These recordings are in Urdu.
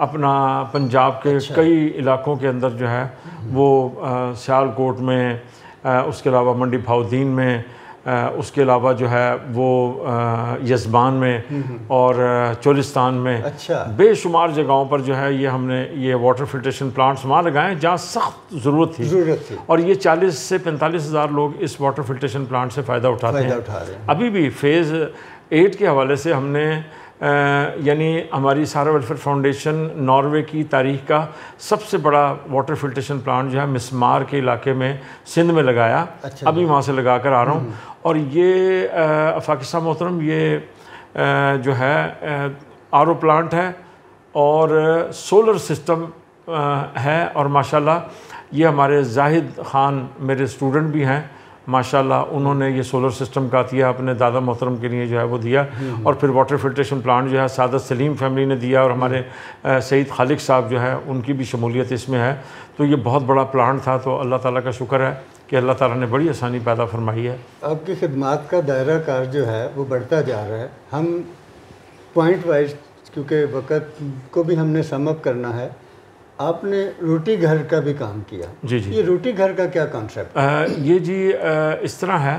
اپنا پنجاب کے کئی علاقوں کے اندر جو ہے وہ سیالکوٹ میں، اس کے علاوہ منڈی بہاؤالدین میں، اس کے علاوہ جو ہے وہ یزبان میں اور چولستان میں، بے شمار جگہوں پر جو ہے یہ ہم نے یہ واٹر فلٹریشن پلانٹس وہاں لگائے ہیں جہاں سخت ضرورت تھی، اور یہ 40 سے 45 ہزار لوگ اس واٹر فلٹریشن پلانٹ سے فائدہ اٹھاتے ہیں۔ ابھی بھی فیز 8 کے حوالے سے ہم نے یعنی ہماری سہارا ویلفیئر فاؤنڈیشن ناروے کی تاریخ کا سب سے بڑا واٹر فلٹریشن پلانٹ جو ہے مسمار کے علاقے میں سندھ میں لگایا، ابھی وہاں سے لگا کر آ رہا ہوں۔ اور یہ پاکستان محترم یہ جو ہے آر او پلانٹ ہے اور سولر سسٹم ہے، اور ماشاءاللہ یہ ہمارے زاہد خان میرے اسٹوڈنٹ بھی ہیں ماشاءاللہ، انہوں نے یہ سولر سسٹم کا عطیہ اپنے دادا محترم کے لیے جو ہے وہ دیا، اور پھر واٹر فلٹریشن پلانٹ جو ہے سعادت سلیم فیملی نے دیا، اور ہمارے سعید خالق صاحب جو ہے ان کی بھی شمولیت اس میں ہے۔ تو یہ بہت بڑا پلانٹ تھا، تو اللہ تعالیٰ کا شکر ہے کہ اللہ تعالیٰ نے بڑی آسانی پیدا فرمائی ہے۔ آپ کی خدمات کا دائرہ کار جو ہے وہ بڑھتا جا رہا ہے، ہم پوائنٹ وائز کیونکہ وقت کو بھی ہم نے سم اپ کرنا ہے، آپ نے روٹی گھر کا بھی کام کیا۔ جی جی، یہ روٹی گھر کا کیا کانسیپٹ؟ یہ جی اس طرح ہے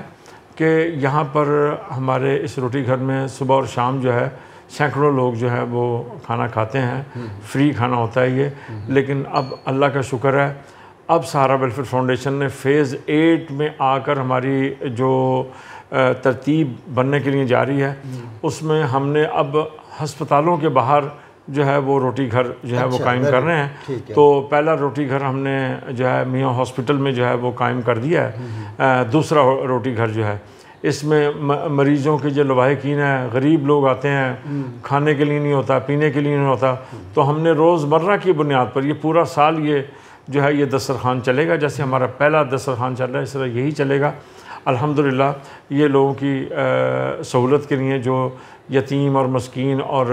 کہ یہاں پر ہمارے اس روٹی گھر میں صبح اور شام جو ہے سینکڑوں لوگ جو ہے وہ کھانا کھاتے ہیں، فری کھانا ہوتا ہے یہ، لیکن اب اللہ کا شکر ہے اب سہارا ویلفیئر فاؤنڈیشن نے فیز 8 میں آ کر ہماری جو ترتیب بننے کے لیے جاری ہے، اس میں ہم نے اب ہسپتالوں کے باہر جو ہے وہ روٹی گھر جو ہے وہ قائم کر رہے ہیں۔ تو پہلا روٹی گھر ہم نے جو ہے میاں ہاسپٹل میں جو ہے وہ قائم کر دیا ہے، دوسرا روٹی گھر جو ہے اس میں مریضوں کے جو لواحقین ہیں، غریب لوگ آتے ہیں، کھانے کے لیے نہیں ہوتا، پینے کے لیے نہیں ہوتا، تو ہم نے روزمرہ کی بنیاد پر یہ پورا سال یہ جو ہے یہ دسترخوان چلے گا، جیسے ہمارا پہلا دسترخوان چل رہا ہے اس طرح یہی چلے گا الحمدللہ۔ یہ لوگوں کی سہولت کے لیے جو یتیم اور مسکین اور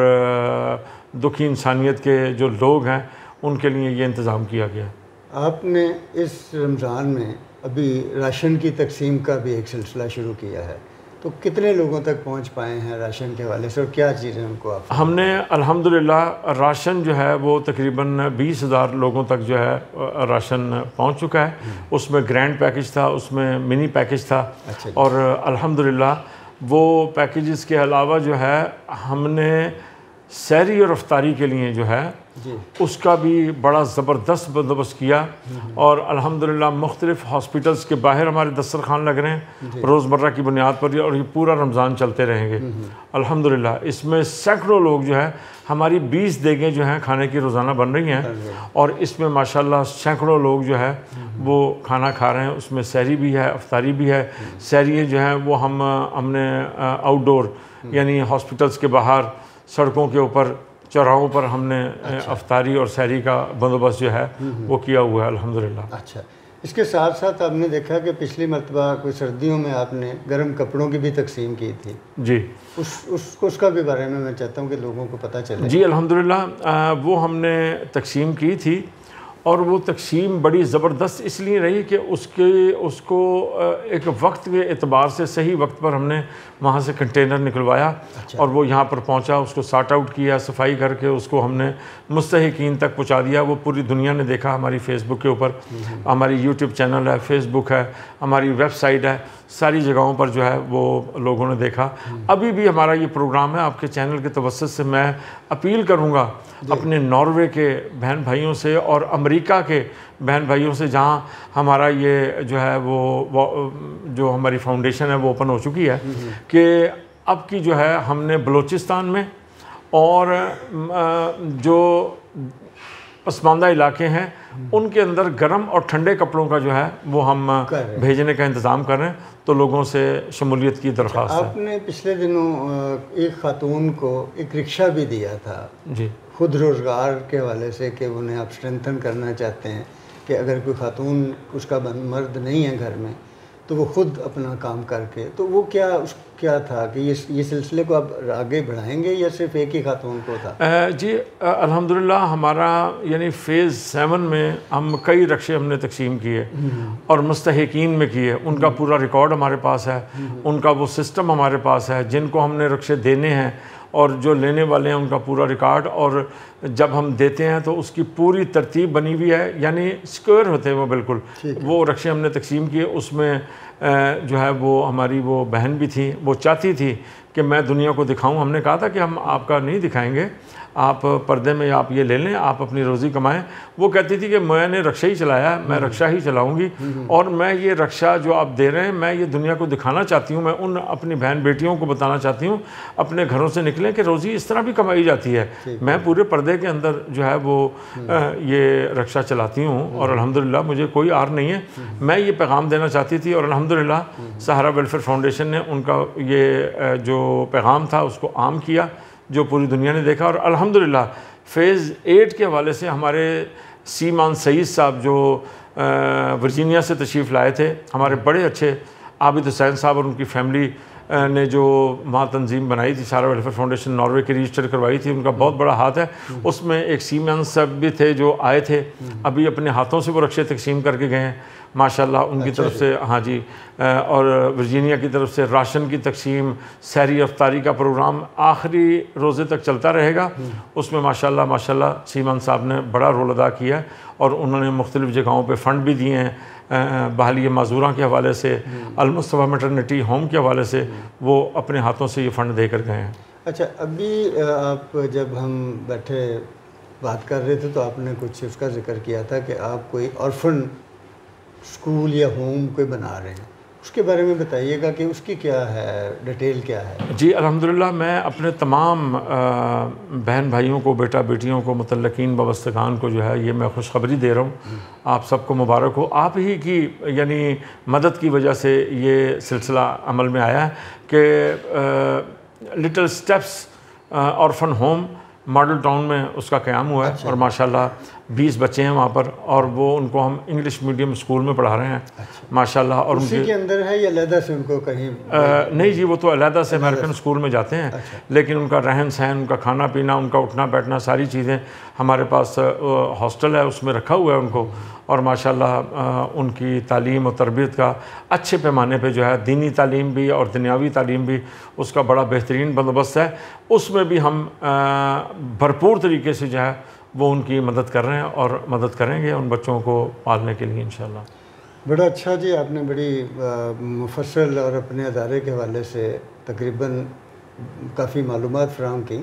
دکھی انسانیت کے جو لوگ ہیں ان کے لیے یہ انتظام کیا گیا۔ آپ نے اس رمضان میں ابھی راشن کی تقسیم کا بھی ایک سلسلہ شروع کیا ہے، تو کتنے لوگوں تک پہنچ پائے ہیں راشن کے حوالے سے، اور کیا چیزیں ان کو آپ؟ ہم نے الحمدللہ راشن جو ہے وہ تقریباً 20,000 لوگوں تک جو ہے راشن پہنچ چکا ہے۔ اس میں گرینڈ پیکج تھا، اس میں منی پیکج تھا، اور الحمدللہ وہ پیکیجز کے علاوہ جو ہے ہم نے سحری اور افطاری کے لیے جو ہے اس کا بھی بڑا زبردست بندوبست کیا، اور الحمدللہ مختلف ہاسپٹلس کے باہر ہمارے دسترخوان لگ رہے ہیں روزمرہ کی بنیاد پر، اور یہ پورا رمضان چلتے رہیں گے الحمدللہ۔ اس میں سینکڑوں لوگ جو ہے ہماری 20 دیگیں جو ہیں کھانے کی روزانہ بن رہی ہیں، اور اس میں ماشاءاللہ سینکڑوں لوگ جو ہے وہ کھانا کھا رہے ہیں۔ اس میں سحری بھی ہے، افطاری بھی ہے۔ سحری جو ہیں وہ ہم نے آؤٹ ڈور یعنی ہاسپٹلس کے باہر، سڑکوں کے اوپر، چوراہوں پر ہم نے افطاری اور سحری کا بندوبست جو ہے وہ کیا ہوا ہے الحمدللہ۔ اچھا، اس کے ساتھ ساتھ آپ نے دیکھا کہ پچھلی مرتبہ کوئی سردیوں میں آپ نے گرم کپڑوں کی بھی تقسیم کی تھی، جی اس کا بھی بارے میں چاہتا ہوں کہ لوگوں کو پتہ چلے۔ جی الحمدللہ وہ ہم نے تقسیم کی تھی، اور وہ تقسیم بڑی زبردست اس لیے رہی کہ اس کو ایک وقت کے اعتبار سے صحیح وقت پر ہم نے وہاں سے کنٹینر نکلوایا، اور وہ یہاں پر پہنچا، اس کو سارٹ آؤٹ کیا، صفائی کر کے اس کو ہم نے مستحقین تک پہنچا دیا۔ وہ پوری دنیا نے دیکھا، ہماری فیس بک کے اوپر، ہماری یوٹیوب چینل ہے، فیس بک ہے، ہماری ویب سائٹ ہے، ساری جگہوں پر جو ہے وہ لوگوں نے دیکھا۔ ابھی بھی ہمارا یہ پروگرام ہے، آپ کے چینل کے توسط سے میں اپیل کروں گا اپنے ناروے کے بہن بھائیوں سے اور امریکہ کے بہن بھائیوں سے، جہاں ہمارا یہ جو ہے وہ جو ہماری فاؤنڈیشن ہے وہ اوپن ہو چکی ہے، کہ اب کی جو ہے ہم نے بلوچستان میں اور جو پسماندہ علاقے ہیں ان کے اندر گرم اور ٹھنڈے کپڑوں کا جو ہے وہ ہم بھیجنے کا انتظام کر رہے ہیں، تو لوگوں سے شمولیت کی درخواست ہے۔ آپ نے پچھلے دنوں ایک خاتون کو ایک رکشہ بھی دیا تھا، جی، خود روزگار کے حوالے سے، کہ انہیں آپ اسٹرینتھن کرنا چاہتے ہیں کہ اگر کوئی خاتون اس کا مرد نہیں ہے گھر میں تو وہ خود اپنا کام کر کے، تو وہ کیا تھا کہ یہ سلسلے کو آپ آگے بڑھائیں گے یا صرف ایک ہی خاتون کو تھا؟ جی الحمدللہ ہمارا یعنی فیز 7 میں ہم کئی رکشے ہم نے تقسیم کیے اور مستحقین میں کیے، ان کا پورا ریکارڈ ہمارے پاس ہے، ان کا وہ سسٹم ہمارے پاس ہے جن کو ہم نے رکشے دینے ہیں، اور جو لینے والے ہیں ان کا پورا ریکارڈ، اور جب ہم دیتے ہیں تو اس کی پوری ترتیب بنی ہوئی ہے، یعنی سکوئر ہوتے ہیں وہ بالکل. وہ رقشے ہم نے تقسیم کیے. اس میں جو ہے وہ ہماری وہ بہن بھی تھی، وہ چاہتی تھی کہ میں دنیا کو دکھاؤں. ہم نے کہا تھا کہ ہم آپ کا نہیں دکھائیں گے، آپ پردے میں آپ یہ لے لیں، آپ اپنی روزی کمائیں. وہ کہتی تھی کہ میں نے رکشہ ہی چلایا ہے، میں رکشہ ہی چلاؤں گی، اور میں یہ رکشہ جو آپ دے رہے ہیں میں یہ دنیا کو دکھانا چاہتی ہوں، میں ان اپنی بہن بیٹیوں کو بتانا چاہتی ہوں اپنے گھروں سے نکلیں کہ روزی اس طرح بھی کمائی جاتی ہے. میں پورے پردے کے اندر جو ہے وہ یہ رکشہ چلاتی ہوں، اور الحمدللہ مجھے کوئی آر نہیں ہے. میں یہ پیغام دینا چاہتی تھی، اور الحمدللہ سہارا ویلفیئر فاؤنڈیشن نے ان کا یہ جو پیغام تھا اس کو عام کیا، جو پوری دنیا نے دیکھا. اور الحمدللہ فیز 8 کے حوالے سے ہمارے سیمان سعید صاحب جو ورجینیا سے تشریف لائے تھے، ہمارے بڑے اچھے عابد حسین صاحب اور ان کی فیملی نے جو وہاں تنظیم بنائی تھی سہارا ویلفیئر فاؤنڈیشن ناروے کی رجسٹر کروائی تھی، ان کا بہت بڑا ہاتھ ہے. اس میں ایک سیمان صاحب بھی تھے جو آئے تھے، ابھی اپنے ہاتھوں سے وہ رکشے تقسیم کر کے گئے ہیں ماشاءاللہ. ان کی طرف سے ہاں جی، اور ورجینیا کی طرف سے راشن کی تقسیم، سحری افطاری کا پروگرام آخری روزے تک چلتا رہے گا. اس میں ماشاءاللہ سیمان صاحب نے بڑا رول ادا کیا، اور انہوں نے مختلف جگہوں پہ فنڈ بھی دیے ہیں، بحالی معذوراں کے حوالے سے، المصطفیٰ میٹرنٹی ہوم کے حوالے سے وہ اپنے ہاتھوں سے یہ فنڈ دے کر گئے ہیں. اچھا، ابھی آپ جب ہم بیٹھے بات کر رہے تھے تو آپ نے کچھ اس کا ذکر کیا تھا کہ آپ کوئی آرفن اسکول یا ہوم کوئی بنا رہے ہیں، اس کے بارے میں بتائیے گا کہ اس کی کیا ہے ڈیٹیل کیا ہے؟ جی الحمدللہ، میں اپنے تمام بہن بھائیوں کو، بیٹا بیٹیوں کو، متعلقین وابستگان کو جو ہے یہ میں خوشخبری دے رہا ہوں، آپ سب کو مبارک ہو. آپ ہی کی یعنی مدد کی وجہ سے یہ سلسلہ عمل میں آیا ہے کہ little steps orphan home model town میں اس کا قیام ہوا ہے. اور ماشاءاللہ 20 بچے ہیں وہاں پر، اور وہ ان کو ہم انگلش میڈیم اسکول میں پڑھا رہے ہیں ماشاءاللہ. اور اسی کے اندر ہے یا علیحدہ سے ان کو کہیں؟ نہیں جی، وہ تو علیحدہ سے امریکن اسکول میں جاتے ہیں، لیکن ان کا رہن سہن، ان کا کھانا پینا، ان کا اٹھنا بیٹھنا، ساری چیزیں ہمارے پاس ہاسٹل ہے اس میں رکھا ہوا ہے ان کو. اور ماشاءاللہ ان کی تعلیم و تربیت کا اچھے پیمانے پہ جو ہے دینی تعلیم بھی اور دنیاوی تعلیم بھی اس کا بڑا بہترین بندوبست ہے. اس میں بھی ہم بھرپور طریقے سے جو ہے وہ ان کی مدد کر رہے ہیں اور مدد کریں گے ان بچوں کو پالنے کے لیے انشاءاللہ. بڑا اچھا جی، آپ نے بڑی مفصل اور اپنے ادارے کے حوالے سے تقریباً کافی معلومات فراہم کی.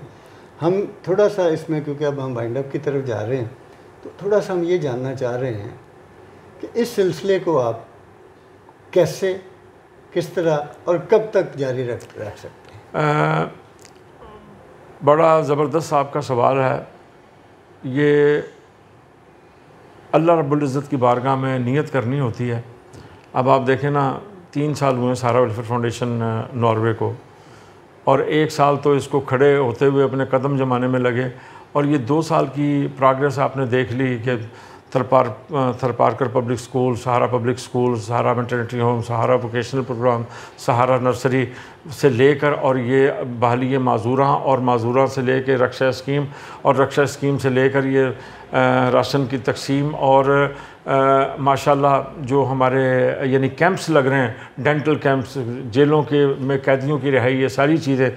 ہم تھوڑا سا اس میں، کیونکہ اب ہم وائنڈ اپ کی طرف جا رہے ہیں، تو تھوڑا سا ہم یہ جاننا چاہ رہے ہیں کہ اس سلسلے کو آپ کیسے، کس طرح اور کب تک جاری رکھ سکتے ہیں؟ بڑا زبردست آپ کا سوال ہے. یہ اللہ رب العزت کی بارگاہ میں نیت کرنی ہوتی ہے. اب آپ دیکھیں نا، 3 سال ہوئے سہارا ویلفیئر فاؤنڈیشن ناروے کو، اور 1 سال تو اس کو کھڑے ہوتے ہوئے اپنے قدم جمانے میں لگے، اور یہ 2 سال کی پروگریس آپ نے دیکھ لی کہ تھرپارکر پبلک سکول، سہارا پبلک سکول، سہارا میٹرنٹی ہوم، سہارا ووکیشنل پروگرام، سہارا نرسری سے لے کر، اور یہ بحالی معذوراں، اور معذوراں سے لے کے رکشہ اسکیم، اور رکشہ اسکیم سے لے کر یہ راشن کی تقسیم، اور ماشاءاللہ جو ہمارے یعنی کیمپس لگ رہے ہیں، ڈینٹل کیمپس، جیلوں کے میں قیدیوں کی رہائی، یہ ساری چیزیں،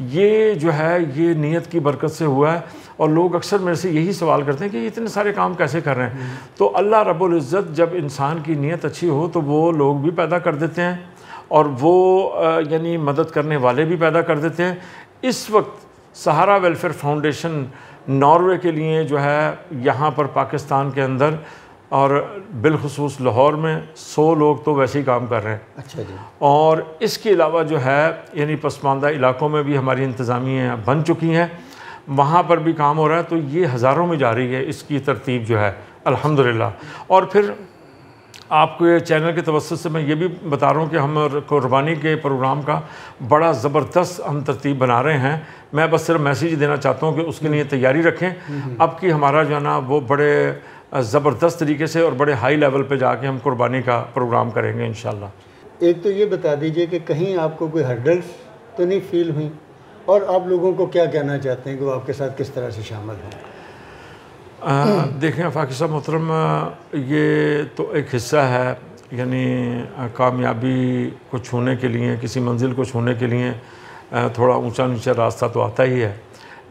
یہ جو ہے یہ نیت کی برکت سے ہوا ہے. اور لوگ اکثر میرے سے یہی سوال کرتے ہیں کہ اتنے سارے کام کیسے کر رہے ہیں. تو اللہ رب العزت جب انسان کی نیت اچھی ہو تو وہ لوگ بھی پیدا کر دیتے ہیں، اور وہ یعنی مدد کرنے والے بھی پیدا کر دیتے ہیں. اس وقت سہارا ویلفیئر فاؤنڈیشن ناروے کے لیے جو ہے یہاں پر پاکستان کے اندر اور بالخصوص لاہور میں 100 لوگ تو ویسے ہی کام کر رہے ہیں. اچھا جی. اور اس کے علاوہ جو ہے یعنی پسماندہ علاقوں میں بھی ہماری انتظامیہ بن چکی ہیں، وہاں پر بھی کام ہو رہا ہے. تو یہ ہزاروں میں جاری ہے اس کی ترتیب جو ہے الحمدللہ. اور پھر آپ کو یہ چینل کے توسط سے میں یہ بھی بتا رہا ہوں کہ ہم قربانی کے پروگرام کا بڑا زبردست ہم ترتیب بنا رہے ہیں. میں بس صرف میسیج دینا چاہتا ہوں کہ اس کے لیے تیاری رکھیں. اب کی ہمارا جو ہے نا وہ بڑے زبردست طریقے سے اور بڑے ہائی لیول پہ جا کے ہم قربانی کا پروگرام کریں گے انشاءاللہ. ایک تو یہ بتا دیجئے کہ کہیں آپ کو کوئی ہرڈلز تو نہیں فیل ہوئی، اور آپ لوگوں کو کیا کہنا چاہتے ہیں کہ وہ آپ کے ساتھ کس طرح سے شامل ہیں؟ دیکھیں فاقی صاحب محترم، یہ تو ایک حصہ ہے، یعنی کامیابی کو چھونے کے لیے، کسی منزل کو چھونے کے لیے تھوڑا اونچا نیچا راستہ تو آتا ہی ہے،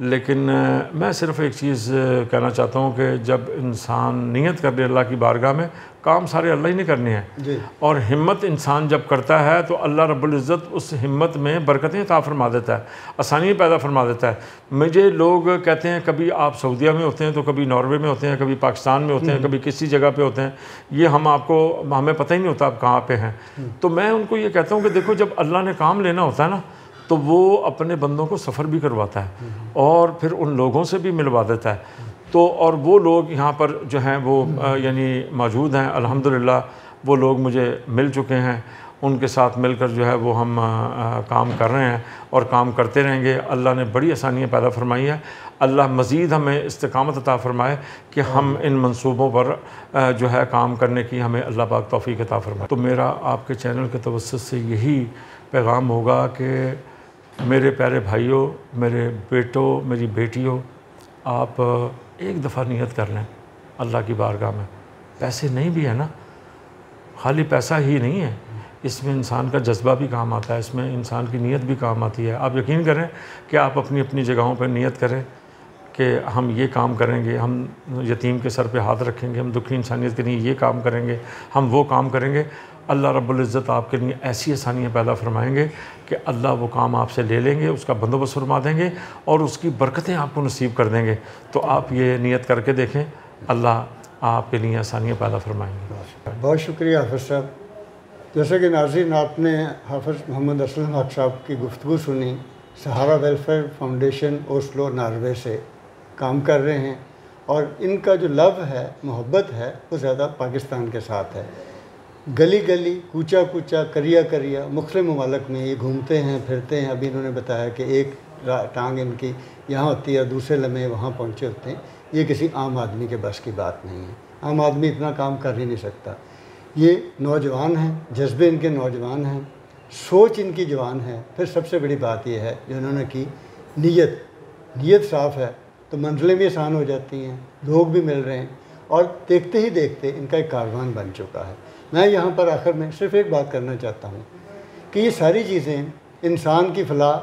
لیکن میں صرف ایک چیز کہنا چاہتا ہوں کہ جب انسان نیت کر لے اللہ کی بارگاہ میں، کام سارے اللہ ہی نے کرنے ہیں، اور ہمت انسان جب کرتا ہے تو اللہ رب العزت اس ہمت میں برکتیں عطا فرما دیتا ہے، آسانی پیدا فرما دیتا ہے۔ مجھے لوگ کہتے ہیں کبھی آپ سعودیہ میں ہوتے ہیں تو کبھی ناروے میں ہوتے ہیں، کبھی پاکستان میں ہوتے ہیں، کبھی کسی جگہ پہ ہوتے ہیں، یہ ہمیں پتہ ہی نہیں ہوتا آپ کہاں پہ ہیں۔ تو میں ان کو یہ کہتا ہوں کہ دیکھو جب اللہ نے کام لینا ہوتا ہے نا تو وہ اپنے بندوں کو سفر بھی کرواتا ہے اور پھر ان لوگوں سے بھی ملوا دیتا ہے۔ تو اور وہ لوگ یہاں پر جو ہیں وہ یعنی موجود ہیں، الحمدللہ وہ لوگ مجھے مل چکے ہیں، ان کے ساتھ مل کر جو ہے وہ ہم کام کر رہے ہیں اور کام کرتے رہیں گے۔ اللہ نے بڑی آسانیاں پیدا فرمائی ہے، اللہ مزید ہمیں استقامت عطا فرمائے کہ ہم ان منصوبوں پر جو ہے کام کرنے کی ہمیں اللہ پاک توفیق عطا فرمائے۔ تو میرا آپ کے چینل کے توسط سے یہی پیغام ہوگا کہ میرے پیارے بھائیوں، میرے بیٹوں، میری بیٹیوں، آپ ایک دفعہ نیت کر لیں اللہ کی بارگاہ میں۔ پیسے نہیں بھی ہے نا، خالی پیسہ ہی نہیں ہے، اس میں انسان کا جذبہ بھی کام آتا ہے، اس میں انسان کی نیت بھی کام آتی ہے۔ آپ یقین کریں کہ آپ اپنی اپنی جگہوں پہ نیت کریں کہ ہم یہ کام کریں گے، ہم یتیم کے سر پہ ہاتھ رکھیں گے، ہم دکھی انسانیت کے لیے یہ کام کریں گے، ہم وہ کام کریں گے، اللہ رب العزت آپ کے لیے ایسی آسانیاں پیدا فرمائیں گے کہ اللہ وہ کام آپ سے لے لیں گے، اس کا بندوبست فرما دیں گے اور اس کی برکتیں آپ کو نصیب کر دیں گے۔ تو آپ یہ نیت کر کے دیکھیں، اللہ آپ کے لیے آسانیاں پیدا فرمائیں گے۔ بہت شکریہ حافظ صاحب۔ جیسا کہ ناظرین آپ نے حافظ محمد اسلم حق صاحب کی گفتگو سنی، سہارا ویلفیئر فاؤنڈیشن اوسلو ناروے سے کام کر رہے ہیں، اور ان کا جو لو ہے، محبت ہے، وہ زیادہ پاکستان کے ساتھ ہے۔ گلی گلی، کوچا کوچا، کریا کریا، مختلف ممالک میں یہ گھومتے ہیں پھرتے ہیں۔ ابھی انہوں نے بتایا کہ ایک ٹانگ ان کی یہاں ہوتی ہے، دوسرے لمحے وہاں پہنچے ہوتے ہیں۔ یہ کسی عام آدمی کے بس کی بات نہیں ہے، عام آدمی اتنا کام کر ہی نہیں سکتا۔ یہ نوجوان ہیں، جذبے ان کے نوجوان ہیں، سوچ ان کی جوان ہے۔ پھر سب سے بڑی بات یہ ہے جو انہوں نے کی، نیت صاف ہے تو منزلیں بھی آسان ہو جاتی ہیں، لوگ بھی مل رہے ہیں، اور دیکھتے ہی دیکھتے ان کا ایک کاروان بن چکا ہے۔ میں یہاں پر آخر میں صرف ایک بات کرنا چاہتا ہوں کہ یہ ساری چیزیں انسان کی فلاح،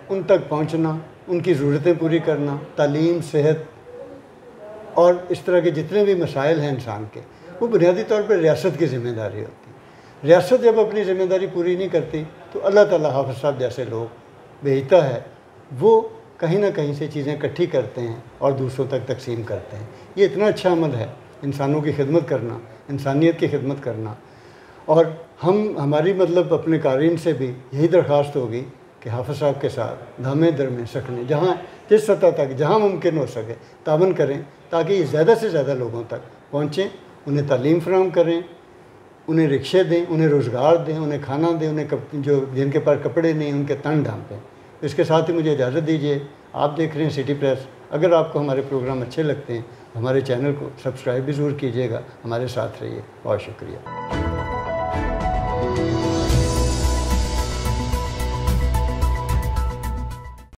ان تک پہنچنا، ان کی ضرورتیں پوری کرنا، تعلیم، صحت اور اس طرح کے جتنے بھی مسائل ہیں انسان کے، وہ بنیادی طور پر ریاست کی ذمہ داری ہوتی ہے۔ ریاست جب اپنی ذمہ داری پوری نہیں کرتی تو اللہ تعالیٰ حافظ صاحب جیسے لوگ بھیجتا ہے، وہ کہیں نہ کہیں سے چیزیں اکٹھی کرتے ہیں اور دوسروں تک تقسیم کرتے ہیں۔ یہ اتنا اچھا عمل ہے، انسانوں کی خدمت کرنا، انسانیت کی خدمت کرنا۔ اور ہماری مطلب اپنے قارئین سے بھی یہی درخواست ہوگی کہ حافظ صاحب کے ساتھ دھامے درمے سکنے، جہاں جس سطح تک جہاں ممکن ہو سکے تعاون کریں، تاکہ یہ زیادہ سے زیادہ لوگوں تک پہنچیں، انہیں تعلیم فراہم کریں، انہیں رکشے دیں، انہیں روزگار دیں، انہیں کھانا دیں، انہیں جو جن کے پاس کپڑے نہیں ان کے تن ڈھانپیں۔ اس کے ساتھ ہی مجھے اجازت دیجیے۔ آپ دیکھ رہے ہیں سٹی پریس۔ اگر آپ کو ہمارے پروگرام اچھے لگتے ہیں ہمارے چینل کو سبسکرائب بھی ضرور کیجیے گا، ہمارے ساتھ رہیے۔ بہت شکریہ۔